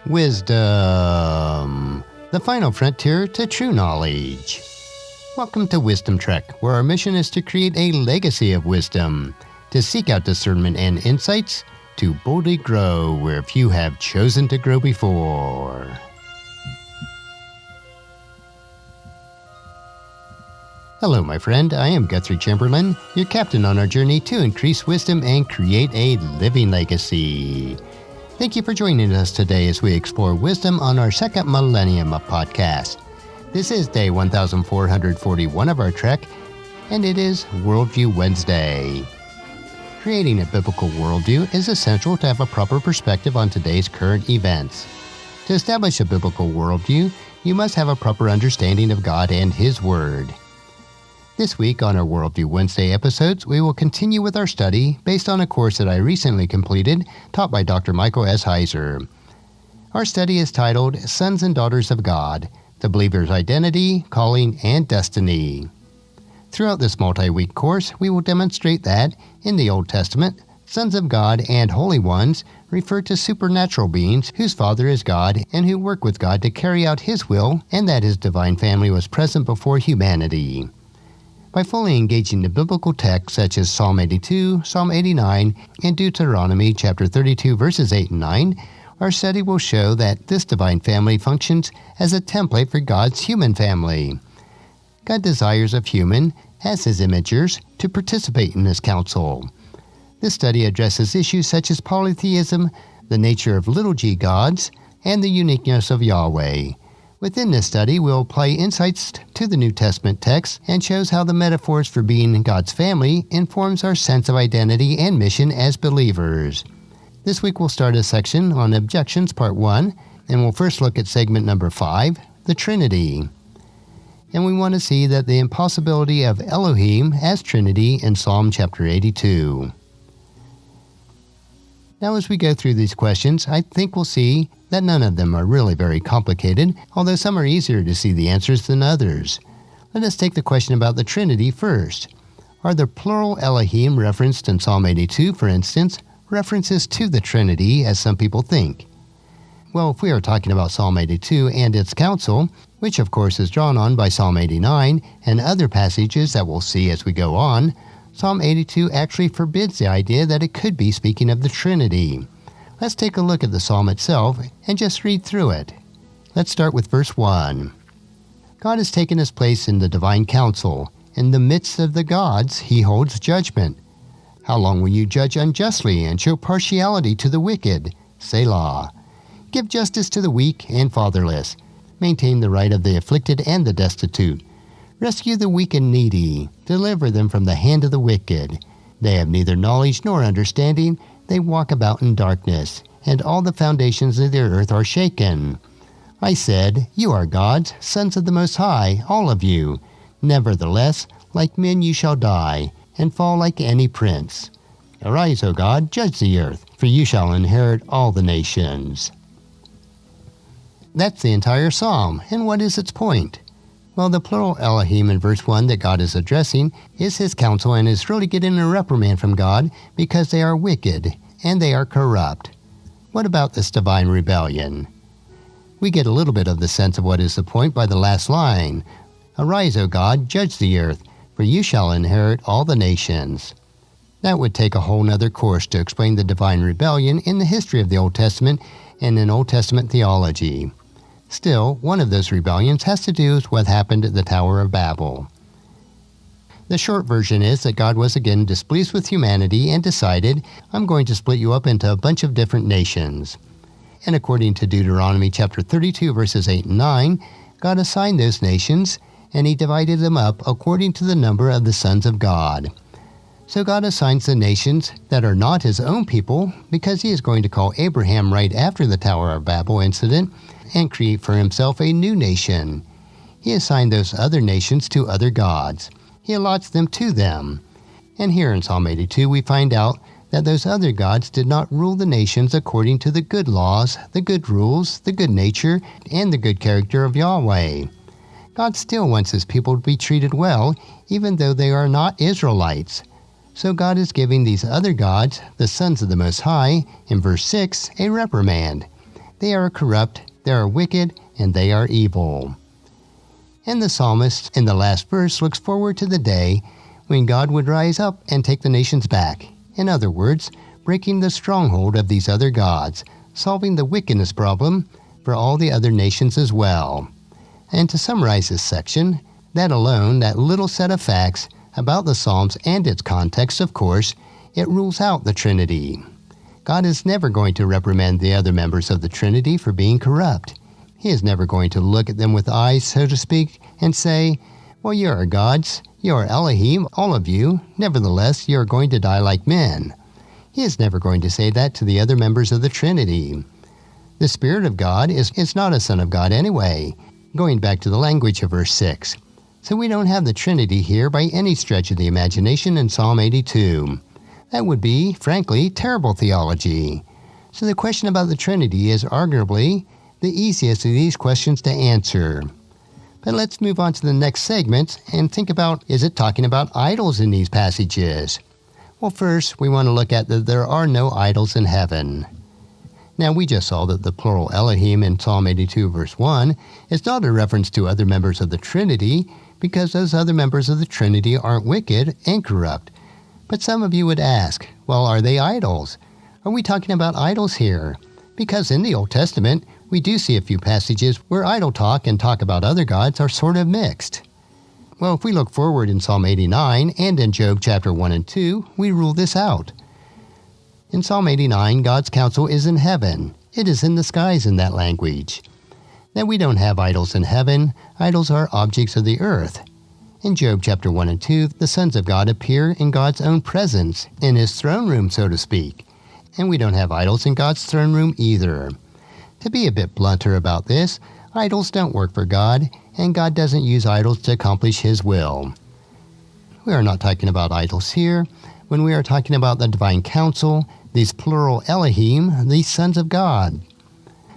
Wisdom, the final frontier to true knowledge. Welcome to Wisdom Trek, where our mission is to create a legacy of wisdom, to seek out discernment and insights, to boldly grow where few have chosen to grow before. Hello, my friend. I am Guthrie Chamberlain, your captain on our journey to increase wisdom and create a living legacy. Thank you for joining us today as we explore wisdom on our second millennium of podcast. This is day 1441 of our trek, and it is Worldview Wednesday. Creating a biblical worldview is essential to have a proper perspective on today's current events. To establish a biblical worldview, you must have a proper understanding of God and His Word. This week on our Worldview Wednesday episodes, we will continue with our study based on a course that I recently completed, taught by Dr. Michael S. Heiser. Our study is titled Sons and Daughters of God, the Believer's Identity, Calling, and Destiny. Throughout this multi-week course, we will demonstrate that, in the Old Testament, sons of God and holy ones refer to supernatural beings whose Father is God and who work with God to carry out His will, and that His divine family was present before humanity. By fully engaging the biblical texts such as Psalm 82, Psalm 89, and Deuteronomy chapter 32 verses 8 and 9, our study will show that this divine family functions as a template for God's human family. God desires of human, as His imagers, to participate in His counsel. This study addresses issues such as polytheism, the nature of little g gods, and the uniqueness of Yahweh. Within this study, we'll apply insights to the New Testament text and shows how the metaphors for being God's family informs our sense of identity and mission as believers. This week we'll start a section on Objections Part 1, and we'll first look at segment number 5, the Trinity. And we want to see that the impossibility of Elohim as Trinity in Psalm chapter 82. Now as we go through these questions, I think we'll see that none of them are really very complicated, although some are easier to see the answers than others. Let us take the question about the Trinity first. Are the plural Elohim referenced in Psalm 82, for instance, references to the Trinity, as some people think? Well, if we are talking about Psalm 82 and its counsel, which of course is drawn on by Psalm 89 and other passages that we'll see as we go on, Psalm 82 actually forbids the idea that it could be speaking of the Trinity. Let's take a look at the psalm itself and just read through it. Let's start with verse 1. God has taken His place in the divine council. In the midst of the gods, He holds judgment. How long will you judge unjustly and show partiality to the wicked? Selah. Give justice to the weak and fatherless. Maintain the right of the afflicted and the destitute. Rescue the weak and needy. Deliver them from the hand of the wicked. They have neither knowledge nor understanding. They walk about in darkness, and all the foundations of the earth are shaken. I said, You are gods, sons of the Most High, all of you. Nevertheless, like men you shall die, and fall like any prince. Arise, O God, judge the earth, for you shall inherit all the nations. That's the entire psalm, and what is its point? Well, the plural Elohim in verse 1 that God is addressing is His counsel and is really getting a reprimand from God because they are wicked and they are corrupt. What about this divine rebellion? We get a little bit of the sense of what is the point by the last line. Arise, O God, judge the earth, for you shall inherit all the nations. That would take a whole nother course to explain the divine rebellion in the history of the Old Testament and in Old Testament theology. Still, one of those rebellions has to do with what happened at the Tower of Babel. The short version is that God was again displeased with humanity and decided, I'm going to split you up into a bunch of different nations. And according to Deuteronomy chapter 32 verses 8 and 9, God assigned those nations, and He divided them up according to the number of the sons of God. So God assigns the nations that are not His own people, because He is going to call Abraham right after the Tower of Babel incident, and create for Himself a new nation. He assigned those other nations to other gods. He allots them to them. And here in Psalm 82 we find out that those other gods did not rule the nations according to the good laws, the good rules, the good nature, and the good character of Yahweh. God still wants His people to be treated well, even though they are not Israelites. So God is giving these other gods, the sons of the Most High, in verse 6, a reprimand. They are corrupt, they are wicked, and they are evil. And the psalmist in the last verse looks forward to the day when God would rise up and take the nations back. In other words, breaking the stronghold of these other gods, solving the wickedness problem for all the other nations as well. And to summarize this section, that alone, that little set of facts about the Psalms and its context, of course, it rules out the Trinity. God is never going to reprimand the other members of the Trinity for being corrupt. He is never going to look at them with eyes, so to speak, and say, well, you are gods, you are Elohim, all of you, nevertheless, you are going to die like men. He is never going to say that to the other members of the Trinity. The Spirit of God is not a Son of God anyway, going back to the language of verse 6. So we don't have the Trinity here by any stretch of the imagination in Psalm 82. That would be, frankly, terrible theology. So the question about the Trinity is arguably the easiest of these questions to answer. But let's move on to the next segment and think about, is it talking about idols in these passages? Well, first, we want to look at that there are no idols in heaven. Now, we just saw that the plural Elohim in Psalm 82 verse 1 is not a reference to other members of the Trinity, because those other members of the Trinity aren't wicked and corrupt. But some of you would ask, well, are they idols? Are we talking about idols here? Because in the Old Testament, we do see a few passages where idol talk and talk about other gods are sort of mixed. Well, if we look forward in Psalm 89 and in Job chapter 1 and 2, we rule this out. In Psalm 89, God's counsel is in heaven. It is in the skies in that language. Now, we don't have idols in heaven. Idols are objects of the earth. In Job chapter 1 and 2, the sons of God appear in God's own presence, in his throne room, so to speak. And we don't have idols in God's throne room either. To be a bit blunter about this, idols don't work for God, and God doesn't use idols to accomplish his will. We are not talking about idols here. When we are talking about the divine council, these plural Elohim, these sons of God.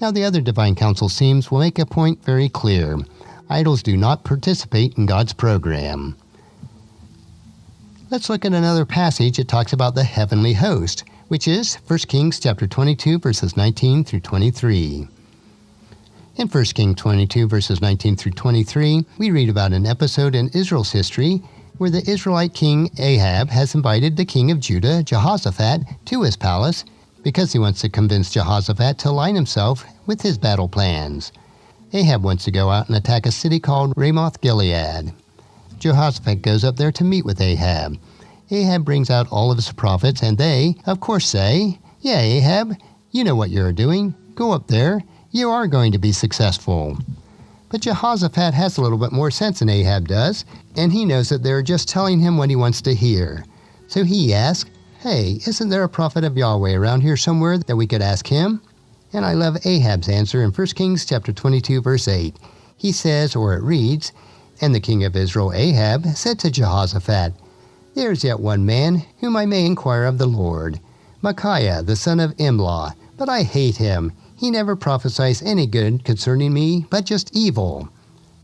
Now, the other divine council seems will make a point very clear. Idols do not participate in God's program. Let's look at another passage that talks about the heavenly host, which is 1 Kings chapter 22, verses 19 through 23. In 1 Kings 22, verses 19 through 23, we read about an episode in Israel's history where the Israelite king Ahab has invited the king of Judah, Jehoshaphat, to his palace because he wants to convince Jehoshaphat to align himself with his battle plans. Ahab wants to go out and attack a city called Ramoth-Gilead. Jehoshaphat goes up there to meet with Ahab. Ahab brings out all of his prophets, and they, of course, say, yeah, Ahab, you know what you're doing. Go up there. You are going to be successful. But Jehoshaphat has a little bit more sense than Ahab does, and he knows that they're just telling him what he wants to hear. So he asks, hey, isn't there a prophet of Yahweh around here somewhere that we could ask him? And I love Ahab's answer in 1 Kings chapter 22, verse 8. He says, or it reads, and the king of Israel, Ahab, said to Jehoshaphat, there is yet one man whom I may inquire of the Lord, Micaiah, the son of Imlah, but I hate him. He never prophesies any good concerning me, but just evil.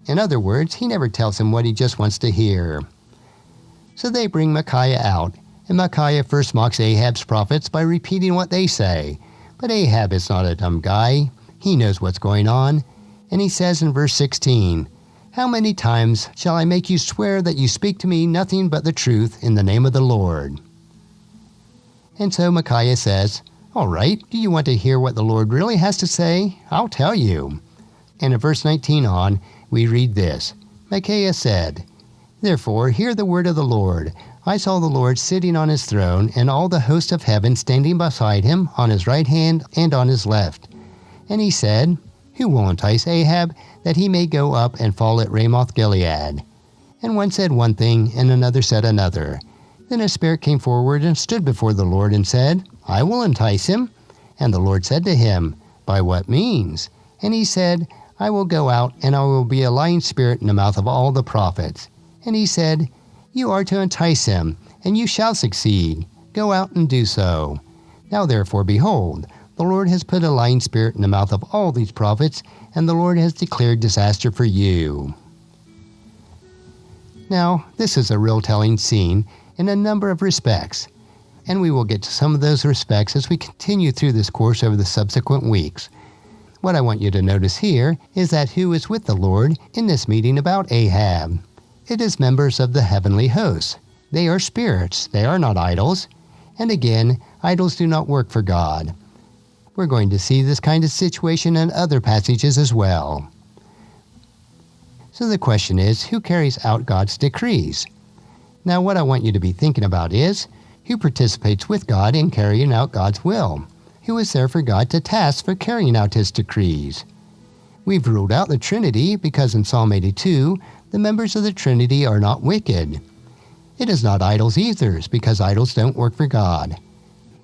In other words, he never tells him what he just wants to hear. So they bring Micaiah out, and Micaiah first mocks Ahab's prophets by repeating what they say. But Ahab is not a dumb guy. He knows what's going on. And he says in verse 16, how many times shall I make you swear that you speak to me nothing but the truth in the name of the Lord? And so Micaiah says, all right, do you want to hear what the Lord really has to say? I'll tell you. And in verse 19 on, we read this. Micaiah said, therefore hear the word of the Lord. I saw the Lord sitting on his throne, and all the host of heaven standing beside him, on his right hand and on his left. And he said, who will entice Ahab, that he may go up and fall at Ramoth-Gilead? And one said one thing, and another said another. Then a spirit came forward and stood before the Lord and said, I will entice him. And the Lord said to him, by what means? And he said, I will go out, and I will be a lying spirit in the mouth of all the prophets. And he said, you are to entice him, and you shall succeed. Go out and do so. Now therefore, behold, the Lord has put a lying spirit in the mouth of all these prophets, and the Lord has declared disaster for you. Now, this is a real telling scene in a number of respects, and we will get to some of those respects as we continue through this course over the subsequent weeks. What I want you to notice here is that who is with the Lord in this meeting about Ahab? It is members of the heavenly hosts. They are spirits. They are not idols. And again, idols do not work for God. We're going to see this kind of situation in other passages as well. So the question is, who carries out God's decrees? Now what I want you to be thinking about is, who participates with God in carrying out God's will? Who is there for God to task for carrying out His decrees? We've ruled out the Trinity because in Psalm 82, the members of the Trinity are not wicked. It is not idols either, because idols don't work for God.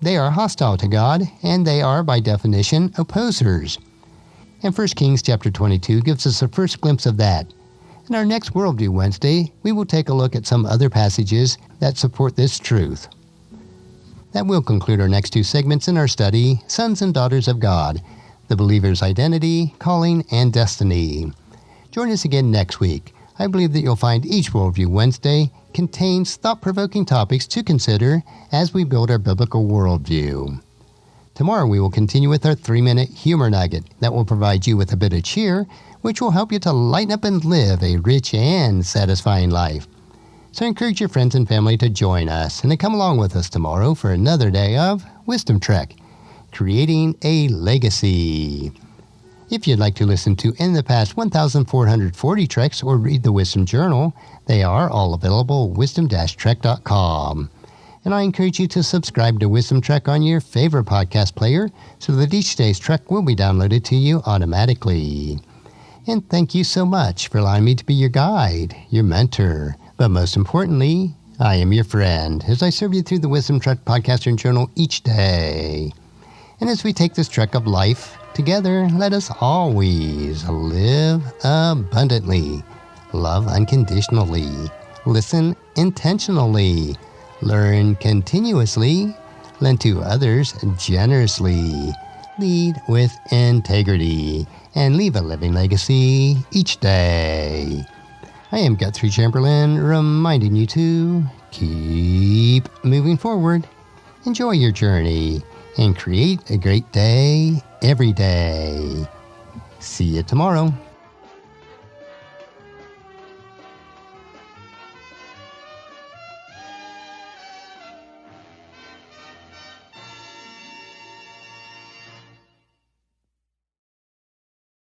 They are hostile to God, and they are, by definition, opposers. And 1 Kings chapter 22 gives us a first glimpse of that. In our next Worldview Wednesday, we will take a look at some other passages that support this truth. That will conclude our next two segments in our study, Sons and Daughters of God, the believer's identity, calling, and destiny. Join us again next week. I believe that you'll find each Worldview Wednesday contains thought-provoking topics to consider as we build our biblical worldview. Tomorrow we will continue with our 3-minute humor nugget that will provide you with a bit of cheer, which will help you to lighten up and live a rich and satisfying life. So encourage your friends and family to join us and to come along with us tomorrow for another day of Wisdom Trek, Creating a Legacy. If you'd like to listen to in the past 1,440 treks or read the Wisdom Journal, they are all available at wisdom-trek.com. And I encourage you to subscribe to Wisdom Trek on your favorite podcast player so that each day's trek will be downloaded to you automatically. And thank you so much for allowing me to be your guide, your mentor, but most importantly, I am your friend as I serve you through the Wisdom Trek podcast and journal each day. And as we take this trek of life together, let us always live abundantly, love unconditionally, listen intentionally, learn continuously, lend to others generously, lead with integrity, and leave a living legacy each day. I am Guthrie Chamberlain, reminding you to keep moving forward, enjoy your journey, and create a great day every day. See you tomorrow.